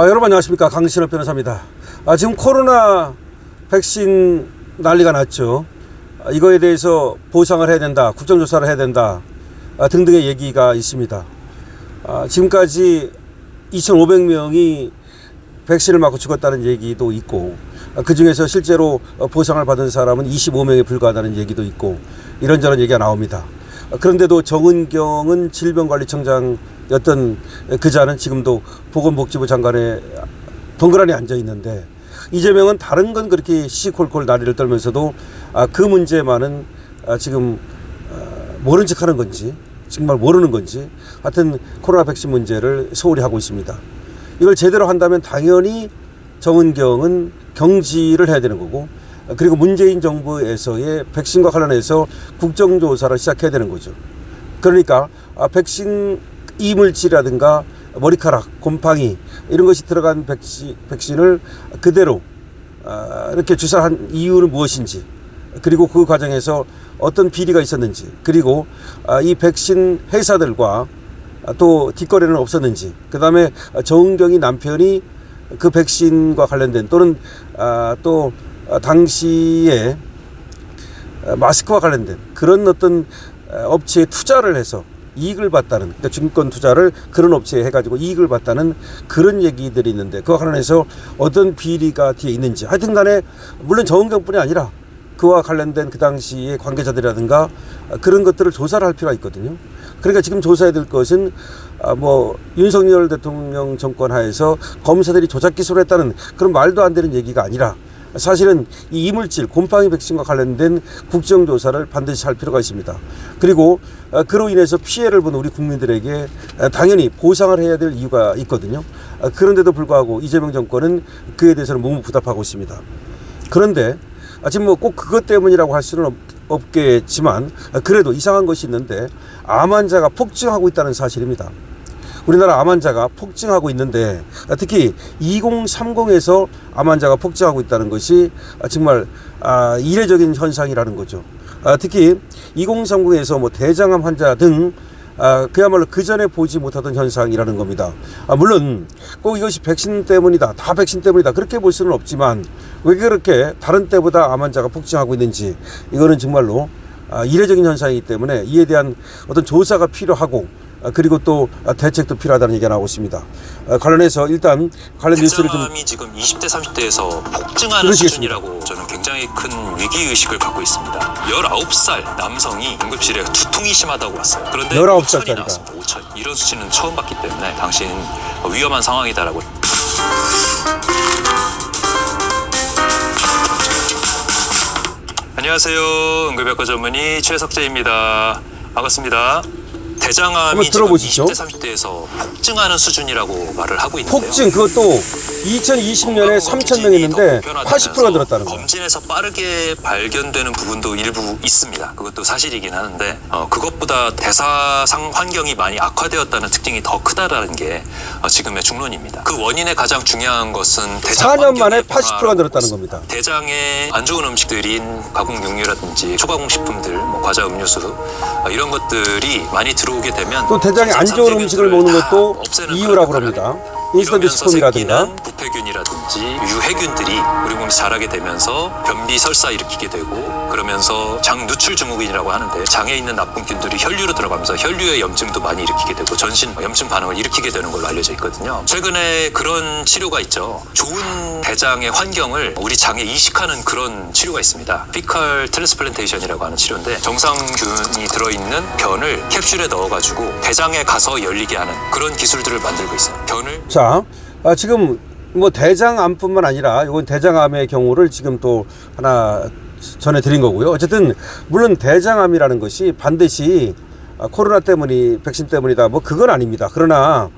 여러분 안녕하십니까, 강신업 변호사입니다. 지금 코로나 백신 난리가 났죠. 이거에 대해서 보상을 해야 된다, 국정조사를 해야 된다 등등의 얘기가 있습니다. 지금까지 2,500명이 백신을 맞고 죽었다는 얘기도 있고, 그 중에서 실제로 보상을 받은 사람은 25명에 불과하다는 얘기도 있고, 이런저런 얘기가 나옵니다. 그런데도 정은경은 질병관리청장이었던 그자는 지금도 보건복지부 장관에 덩그러니 앉아 있는데, 이재명은 다른 건 그렇게 시시콜콜 난리를 떨면서도 그 문제만은 지금 모른 척 하는 건지 정말 모르는 건지 하여튼 코로나 백신 문제를 소홀히 하고 있습니다. 이걸 제대로 한다면 당연히 정은경은 경질을 해야 되는 거고, 그리고 문재인 정부에서의 백신과 관련해서 국정조사를 시작해야 되는 거죠. 그러니까 백신 이물질이라든가 머리카락, 곰팡이 이런 것이 들어간 백신을 그대로 이렇게 주사한 이유는 무엇인지, 그리고 그 과정에서 어떤 비리가 있었는지, 그리고 이 백신 회사들과 또 뒷거래는 없었는지, 그 다음에 정은경이 남편이 그 백신과 관련된 또는 또 당시에 마스크와 관련된 그런 어떤 업체에 투자를 해서 이익을 봤다는, 그러니까 증권 투자를 그런 업체에 해가지고 이익을 봤다는 그런 얘기들이 있는데, 그와 관련해서 어떤 비리가 뒤에 있는지, 하여튼 간에 물론 정은경뿐이 아니라 그와 관련된 그 당시의 관계자들이라든가 그런 것들을 조사를 할 필요가 있거든요. 그러니까 지금 조사해야 될 것은 윤석열 대통령 정권 하에서 검사들이 조작 기소를 했다는 그런 말도 안 되는 얘기가 아니라, 사실은 이 이물질 곰팡이 백신과 관련된 국정조사를 반드시 할 필요가 있습니다. 그리고 그로 인해서 피해를 본 우리 국민들에게 당연히 보상을 해야 될 이유가 있거든요. 그런데도 불구하고 이재명 정권은 그에 대해서는 묵묵부답하고 있습니다. 그런데 지금 꼭 그것 때문이라고 할 수는 없겠지만, 그래도 이상한 것이 있는데 암 환자가 폭증하고 있다는 사실입니다. 우리나라 암 환자가 폭증하고 있는데, 특히 2030에서 암 환자가 폭증하고 있다는 것이 정말 이례적인 현상이라는 거죠. 특히 2030에서 대장암 환자 등 그야말로 그 전에 보지 못하던 현상이라는 겁니다. 물론 꼭 이것이 백신 때문이다, 다 백신 때문이다 그렇게 볼 수는 없지만, 왜 그렇게 다른 때보다 암 환자가 폭증하고 있는지, 이거는 정말로 이례적인 현상이기 때문에 이에 대한 어떤 조사가 필요하고, 그리고 또 대책도 필요하다는 얘기가 나오고 있습니다. 관련해서 일단 관련 뉴스를 좀. 대장암이 지금 20대 30대에서 폭증하는 수준이라고 저는 굉장히 큰 위기의식을 갖고 있습니다. 19살 남성이 응급실에 두통이 심하다고 왔어요. 그런데 5천이 나왔습니다. 5천. 이런 수치는 처음 봤기 때문에 당신 위험한 상황이다라고. 안녕하세요. 응급의학과 전문의 최석재입니다. 반갑습니다. 대장암이 지금 20대 30대에서 폭증하는 수준이라고 말을 하고 있는데요. 폭증, 그것도 2020년에 3,000명 있는데 80%가 늘었다는 거예요. 검진에서 빠르게 발견되는 부분도 일부 있습니다. 그것도 사실이긴 하는데 그것보다 대사상 환경이 많이 악화되었다는 특징이 더 크다라는 게 지금의 중론입니다. 그 원인의 가장 중요한 것은 대장 4년 만에 80%가 늘었다는 겁니다. 대장에 안 좋은 음식들인 가공육류라든지 초가공 식품들, 과자, 음료수 이런 것들이 많이 들어오게 되면 또 대장에 안 좋은 음식을 먹는 것도 이유라고 합니다. 인스턴트 식품이라든가 부패균이라든지 유해균들이 우리 몸에 자라게 되면서 변비 설사 일으키게 되고, 그러면서 장 누출 증후군이라고 하는데 장에 있는 나쁜균들이 혈류로 들어가면서 혈류의 염증도 많이 일으키게 되고 전신 염증 반응을 일으키게 되는 걸로 알려져 있거든요. 최근에 그런 치료가 있죠. 좋은 대장의 환경을 우리 장에 이식하는 그런 치료가 있습니다. 피컬 트랜스플란테이션이라고 하는 치료인데, 정상균이 들어있는 변을 캡슐에 넣어가지고 대장에 가서 열리게 하는 그런 기술들을 만들고 있어요. 변을. 자, 지금 대장암뿐만 아니라 이건 대장암의 경우를 지금 또 하나 전해드린 거고요. 어쨌든 물론 대장암이라는 것이 반드시 코로나 때문이 백신 때문이다 그건 아닙니다. 그러나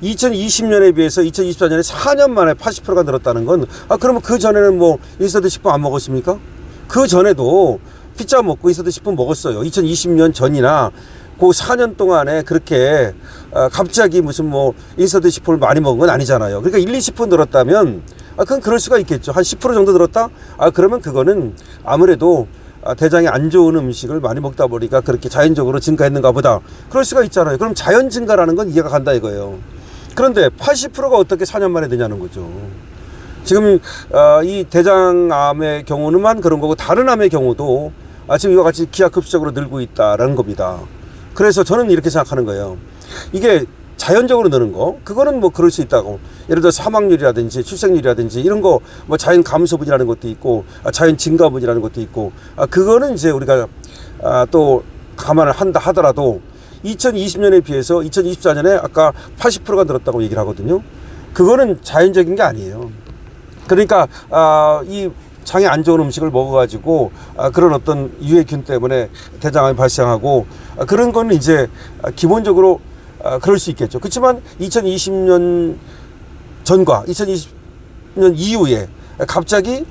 2020년에 비해서 2024년에 4년 만에 80%가 늘었다는 건, 그러면 그 전에는 인스턴트 식품 안 먹었습니까? 그 전에도 피자 먹고 인스턴트 식품 먹었어요. 2020년 전이나 그 4년 동안에 그렇게 갑자기 무슨 인스턴트 식품을 많이 먹은 건 아니잖아요. 그러니까 1, 20% 늘었다면 그건 그럴 수가 있겠죠. 한 10% 정도 늘었다? 그러면 그거는 아무래도 대장에 안 좋은 음식을 많이 먹다 보니까 그렇게 자연적으로 증가했는가 보다, 그럴 수가 있잖아요. 그럼 자연 증가라는 건 이해가 간다 이거예요. 그런데 80%가 어떻게 4년 만에 되냐는 거죠. 지금 이 대장암의 경우는만 그런 거고 다른 암의 경우도 지금 이와 같이 기하급수적으로 늘고 있다라는 겁니다. 그래서 저는 이렇게 생각하는 거예요. 이게 자연적으로 느는 거, 그거는 뭐 그럴 수 있다고. 예를 들어 사망률이라든지 출생률이라든지 이런 거 뭐 자연 감소분이라는 것도 있고 자연 증가분이라는 것도 있고 그거는 이제 우리가 또 감안을 한다 하더라도 2020년에 비해서 2024년에 아까 80%가 늘었다고 얘기를 하거든요. 그거는 자연적인 게 아니에요. 그러니까 이 장에 안 좋은 음식을 먹어가지고 그런 어떤 유해균 때문에 대장암이 발생하고 그런 거는 이제 기본적으로 그럴 수 있겠죠. 그렇지만 2020년 전과 2020년 이후에 갑자기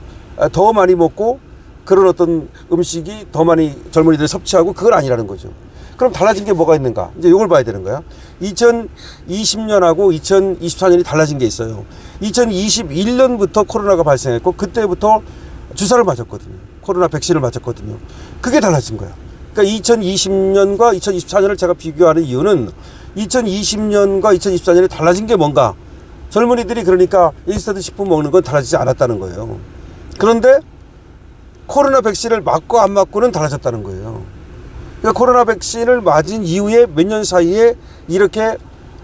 더 많이 먹고 그런 어떤 음식이 더 많이 젊은이들이 섭취하고 그건 아니라는 거죠. 그럼 달라진 게 뭐가 있는가? 이제 이걸 봐야 되는 거야. 2020년하고 2024년이 달라진 게 있어요. 2021년부터 코로나가 발생했고 그때부터 주사를 맞았거든요. 코로나 백신을 맞았거든요. 그게 달라진 거야. 그러니까 2020년과 2024년을 제가 비교하는 이유는 2020년과 2024년에 달라진 게 뭔가? 젊은이들이 그러니까 인스턴트 식품 먹는 건 달라지지 않았다는 거예요. 그런데 코로나 백신을 맞고 안 맞고는 달라졌다는 거예요. 그러니까 코로나 백신을 맞은 이후에 몇 년 사이에 이렇게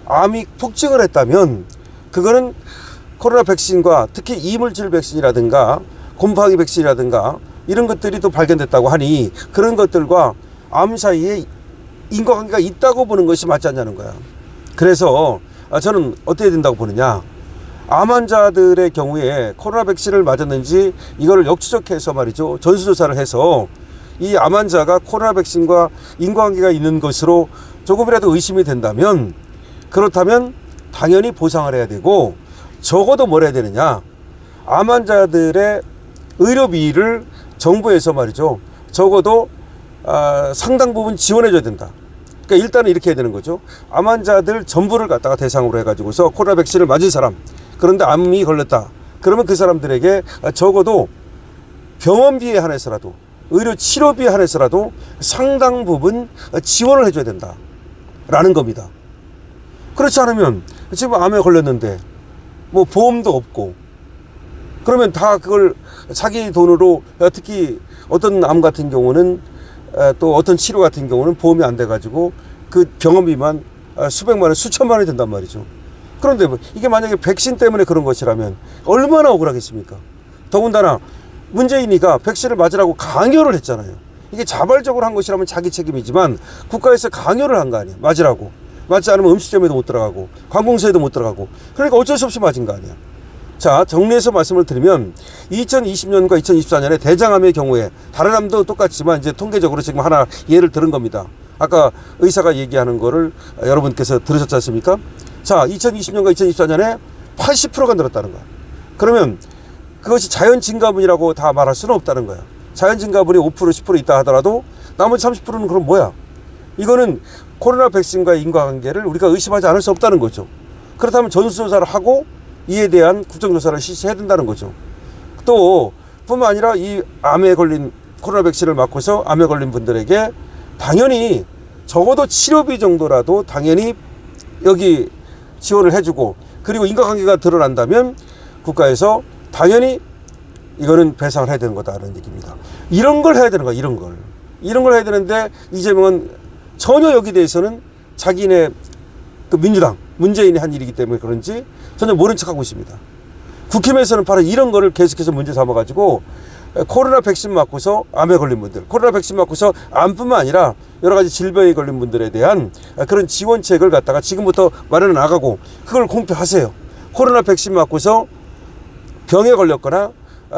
암이 폭증을 했다면 그거는 코로나 백신과 특히 이물질 백신이라든가 곰팡이 백신이라든가 이런 것들이 또 발견됐다고 하니 그런 것들과 암 사이에 인과관계가 있다고 보는 것이 맞지 않냐는 거야. 그래서 저는 어떻게 된다고 보느냐. 암 환자들의 경우에 코로나 백신을 맞았는지 이거를 역추적해서 말이죠. 전수조사를 해서 이 암 환자가 코로나 백신과 인과관계가 있는 것으로 조금이라도 의심이 된다면 그렇다면 당연히 보상을 해야 되고 적어도 뭘 해야 되느냐. 암 환자들의 의료비를 정부에서 말이죠. 적어도 상당 부분 지원해 줘야 된다. 그러니까 일단은 이렇게 해야 되는 거죠. 암 환자들 전부를 갖다가 대상으로 해가지고서 코로나 백신을 맞은 사람 그런데 암이 걸렸다. 그러면 그 사람들에게 적어도 병원비에 한해서라도 의료 치료비에 한해서라도 상당 부분 지원을 해줘야 된다라는 겁니다. 그렇지 않으면 지금 암에 걸렸는데 뭐 보험도 없고 그러면 다 그걸 자기 돈으로 특히 어떤 암 같은 경우는 또 어떤 치료 같은 경우는 보험이 안 돼가지고 그 병원비만 수백만 원, 수천만 원이 된단 말이죠. 그런데 이게 만약에 백신 때문에 그런 것이라면 얼마나 억울하겠습니까? 더군다나 문재인이가 백신을 맞으라고 강요를 했잖아요. 이게 자발적으로 한 것이라면 자기 책임이지만 국가에서 강요를 한 거 아니에요. 맞으라고. 맞지 않으면 음식점에도 못 들어가고 관공서에도 못 들어가고 그러니까 어쩔 수 없이 맞은 거 아니야. 자, 정리해서 말씀을 드리면 2020년과 2024년에 대장암의 경우에 다른 암도 똑같지만 이제 통계적으로 지금 하나 예를 들은 겁니다. 아까 의사가 얘기하는 거를 여러분께서 들으셨지 않습니까? 자, 2020년과 2024년에 80%가 늘었다는 거야. 그러면 그것이 자연 증가분이라고 다 말할 수는 없다는 거야. 자연 증가분이 5% 10% 있다 하더라도 나머지 30%는 그럼 뭐야? 이거는 코로나 백신과의 인과관계를 우리가 의심하지 않을 수 없다는 거죠. 그렇다면 전수조사를 하고 이에 대한 국정조사를 실시해야 된다는 거죠. 또 뿐만 아니라 이 암에 걸린 코로나 백신을 맞고서 암에 걸린 분들에게 당연히 적어도 치료비 정도라도 당연히 여기 지원을 해주고 그리고 인과관계가 드러난다면 국가에서 당연히 이거는 배상을 해야 되는 거다라는 얘기입니다. 이런 걸 해야 되는 거야. 이런 걸 해야 되는데 이재명은 전혀 여기 대해서는 자기네 그 민주당 문재인이 한 일이기 때문에 그런지 전혀 모른 척하고 있습니다. 국힘에서는 바로 이런 거를 계속해서 문제 삼아가지고 코로나 백신 맞고서 암에 걸린 분들, 코로나 백신 맞고서 암뿐만 아니라 여러 가지 질병에 걸린 분들에 대한 그런 지원책을 갖다가 지금부터 마련해 나가고 그걸 공표하세요. 코로나 백신 맞고서 병에 걸렸거나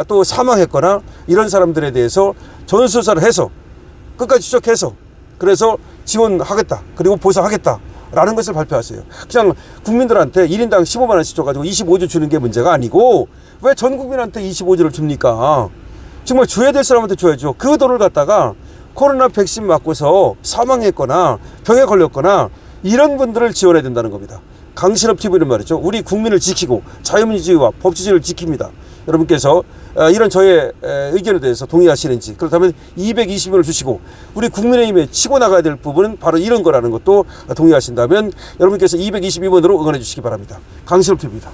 또 사망했거나 이런 사람들에 대해서 전수조사를 해서 끝까지 추적해서 그래서 지원하겠다. 그리고 보상하겠다. 라는 것을 발표하세요. 그냥 국민들한테 1인당 15만 원씩 줘가지고 25조 주는 게 문제가 아니고 왜 전 국민한테 25조를 줍니까? 정말 줘야 될 사람한테 줘야죠. 그 돈을 갖다가 코로나 백신 맞고서 사망했거나 병에 걸렸거나 이런 분들을 지원해야 된다는 겁니다. 강신업 TV는 말이죠. 우리 국민을 지키고 자유민주주의와 법치주의를 지킵니다. 여러분께서 이런 저의 의견에 대해서 동의하시는지, 그렇다면 220원을 주시고 우리 국민의힘에 치고 나가야 될 부분은 바로 이런 거라는 것도 동의하신다면 여러분께서 222번으로 응원해 주시기 바랍니다. 강시럽TV입니다.